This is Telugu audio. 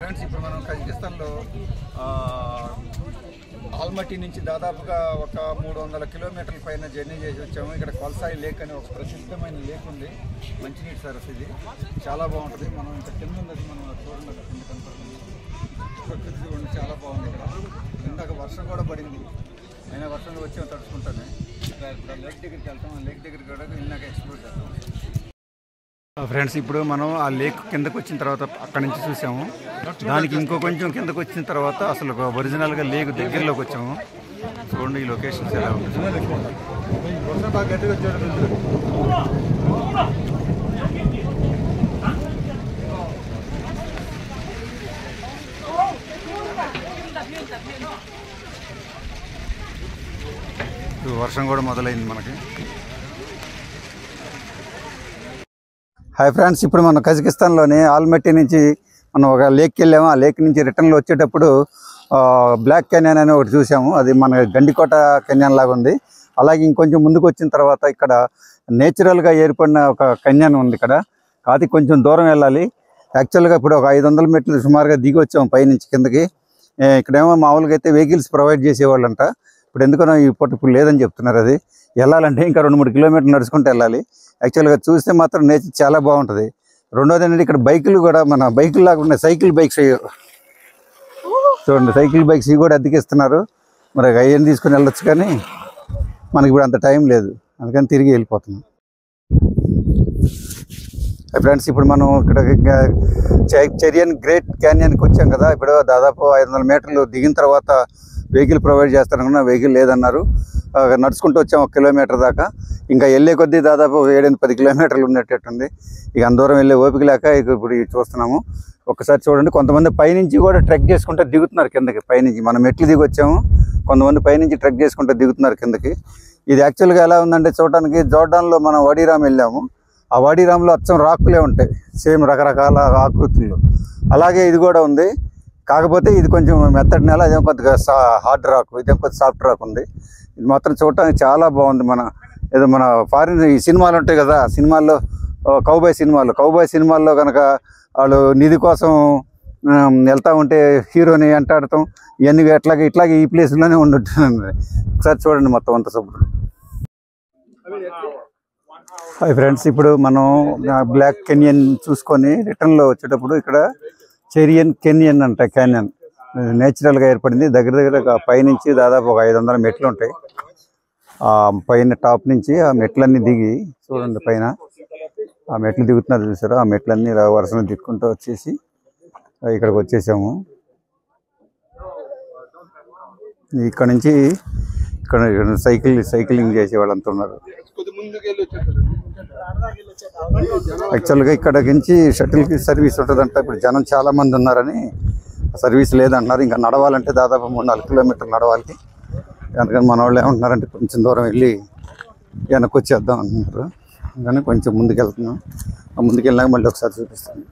ఫ్రెండ్స్ ఇప్పుడు మనం కజకిస్తాన్లో ఆల్మటీ నుంచి దాదాపుగా ఒక 300 కిలోమీటర్ల పైన జర్నీ చేసి వచ్చాము. ఇక్కడ కొల్సాయి లేక్ అనే ఒక ప్రసిద్ధమైన లేక్ ఉంది. మంచినీటి సరస్సు ఇది చాలా బాగుంటుంది. మనం ఇంత కింద ఉన్నది మనం చూడండి, కింద కనపడుతుంది. ప్రకృతి చూడండి చాలా బాగుంది. ఇక్కడ ఇందాక వర్షం కూడా పడింది, అయినా వర్షంలో వచ్చాము తడుచుకుంటానే. ఇప్పుడు లేక్ దగ్గరికి వెళ్తాం. ఆ లేక్ దగ్గరికి కూడా ఇందాక ఎక్స్ప్లోర్ చేస్తాం. ఫ్రెండ్స్ ఇప్పుడు మనం ఆ లేక్ కిందకు వచ్చిన తర్వాత అక్కడి నుంచి చూసాము. దానికి ఇంకో కొంచెం కిందకు వచ్చిన తర్వాత అసలు ఒరిజినల్గా లేక్ దగ్గరలోకి వచ్చాము. చూడండి ఈ లొకేషన్స్ ఎలా ఉంటుంది. వర్షం కూడా మొదలైంది మనకి. హాయ్ ఫ్రెండ్స్, ఇప్పుడు మనం కజకిస్తాన్లోని ఆల్మటీ నుంచి మనం ఒక లేక్కి వెళ్ళాము. ఆ లేక్ నుంచి రిటర్న్లో వచ్చేటప్పుడు బ్లాక్ కెన్యన్ అని ఒకటి చూసాము. అది మన గండికోట కెన్యన్ లాగా ఉంది. అలాగే ఇంకొంచెం ముందుకు వచ్చిన తర్వాత ఇక్కడ నేచురల్గా ఏర్పడిన ఒక కెన్యన్ ఉంది. ఇక్కడ కాదు కొంచెం దూరం వెళ్ళాలి. యాక్చువల్గా ఇప్పుడు ఒక 500 మీటర్లు సుమారుగా దిగి వచ్చాము పైనుంచి కిందకి. ఇక్కడేమో మామూలుగా అయితే వెహికల్స్ ప్రొవైడ్ చేసేవాళ్ళంట. ఇప్పుడు ఎందుకనో ఇప్పుడు లేదని చెప్తున్నారు. అది వెళ్ళాలంటే ఇంకా 2-3 కిలోమీటర్లు నడుచుకుంటూ వెళ్ళాలి. యాక్చువల్గా చూస్తే మాత్రం నేచర్ చాలా బాగుంటుంది. రెండోది ఏంటంటే ఇక్కడ బైకులు కూడా మన బైకులు లాగా ఉన్నాయి. సైకిల్ బైక్స్ చూడండి, సైకిల్ బైక్స్ ఇవి కూడా అద్దెకిస్తున్నారు. మరి అవన్నీ తీసుకుని వెళ్ళొచ్చు, కానీ మనకి ఇప్పుడు అంత టైం లేదు, అందుకని తిరిగి వెళ్ళిపోతున్నాం. ఫ్రెండ్స్ ఇప్పుడు మనం ఇక్కడ చెరియన్ గ్రేట్ క్యాన్యన్కి వచ్చాం కదా. ఇప్పుడు దాదాపు 500 మీటర్లు దిగిన తర్వాత వెహికల్ ప్రొవైడ్ చేస్తారనుకున్నా, వెహికల్ లేదన్నారు. నడుచుకుంటూ వచ్చాము 1 కిలోమీటర్ దాకా. ఇంకా వెళ్ళే కొద్దీ దాదాపు 7-10 కిలోమీటర్లు ఉన్నట్టుంది. ఇక అందూరం వెళ్ళే ఓపిక లేక ఇప్పుడు చూస్తున్నాము. ఒక్కసారి చూడండి, కొంతమంది పైనుంచి కూడా ట్రెక్ చేసుకుంటూ దిగుతున్నారు కిందకి. పైనుంచి మనం మెట్లు దిగి వచ్చాము, కొంతమంది పైనుంచి ట్రెక్ చేసుకుంటూ దిగుతున్నారు కిందకి. ఇది యాక్చువల్గా ఎలా ఉందంటే చూడడానికి జోర్డాన్లో మనం వాడీరామ్ వెళ్ళాము. ఆ వాడీరామ్లో అచ్చం రాకులే ఉంటాయి, సేమ్ రకరకాల ఆకృతుల్లో. అలాగే ఇది కూడా ఉంది, కాకపోతే ఇది కొంచెం మెత్తడి నేల, అదేమో కొద్దిగా హార్డ్ రాక్, ఇదేమో కొద్దిగా సాఫ్ట్ రాక్ ఉంది. ఇది మాత్రం చూడటానికి చాలా బాగుంది. ఏదో మన ఫారిన్ ఈ సినిమాలు ఉంటాయి కదా, సినిమాల్లో కౌబాయ్ సినిమాల్లో కనుక వాళ్ళు నిధి కోసం వెళ్తూ ఉంటే హీరోని వెంటాడటం ఇవన్నీ ఇట్లాగే ఈ ప్లేస్లోనే ఉండుంటుంది. ఒకసారి చూడండి మొత్తం అంత శుభ్రం. హాయ్ ఫ్రెండ్స్, ఇప్పుడు మనం బ్లాక్ కెన్యన్ చూసుకొని రిటర్న్లో వచ్చేటప్పుడు ఇక్కడ చెరియన్ కెన్యన్ అంట. క్యాన్యన్ నేచురల్గా ఏర్పడింది. దగ్గర పైనుంచి దాదాపు ఒక 500 మెట్లు ఉంటాయి. ఆ పైన టాప్ నుంచి ఆ మెట్లన్నీ దిగి చూడండి, పైన ఆ మెట్లు దిగుతున్నారు చూసారు. ఆ మెట్లన్నీ ఇలా వరుసను దిక్కుంటూ వచ్చేసి ఇక్కడికి వచ్చేసాము. ఇక్కడ నుంచి ఇక్కడ సైక్లింగ్ చేసే వాళ్ళంతా ఉన్నారు. యాక్చువల్గా ఇక్కడ నుంచి షటిల్కి సర్వీస్ ఉంటుందంట. ఇప్పుడు జనం చాలా మంది ఉన్నారని సర్వీస్ లేదంటున్నారు. ఇంకా నడవాలంటే దాదాపు 3-4 కిలోమీటర్లు నడవాలి. అందుకని మన వాళ్ళు ఏమంటున్నారంటే కొంచెం దూరం వెళ్ళి వెనక్కి వచ్చేద్దాం అంటున్నారు. అందుకని కొంచెం ముందుకు వెళ్తున్నాం. ముందుకు వెళ్ళినాక మళ్ళీ ఒకసారి చూపిస్తాను.